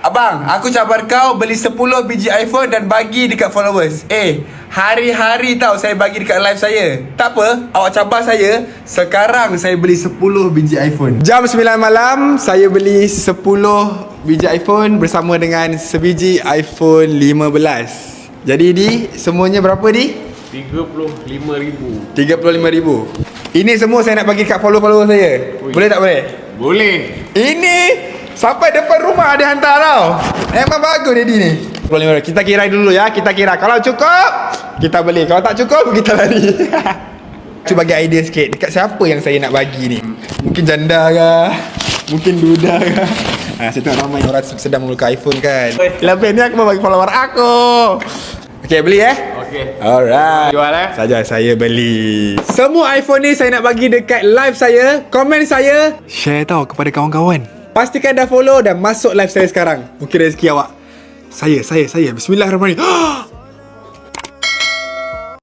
Abang, aku cabar kau beli 10 biji iPhone dan bagi dekat followers. Hari-hari tau saya bagi dekat live saya. Tak apa, awak cabar saya. Sekarang saya beli 10 biji iPhone. Jam 9 malam, saya beli 10 biji iPhone bersama dengan sebiji iPhone 15. Jadi Di, semuanya berapa Di? 35,000. 35,000. Ini semua saya nak bagi kat follower saya. Ui. Boleh tak boleh? Boleh. Ini sampai depan rumah dia hantar tau. Memang bagus dia ni. Kita kira dulu ya. Kita kira. Kalau cukup, kita beli. Kalau tak cukup, kita lari. Cuba bagi idea sikit. Dekat siapa yang saya nak bagi ni? Mungkin janda ke? Mungkin duda ke? Saya tengok ramai orang sedang memerlukan iPhone kan. Lebih ni aku mau bagi follower aku. Okay, beli Okey. Alright. Jual Saja saya beli. Semua iPhone ni saya nak bagi dekat live saya, komen saya, share tau kepada kawan-kawan. Pastikan dah follow dan masuk live saya sekarang. Mungkin rezeki awak. Saya. Bismillahirrahmanirrahim.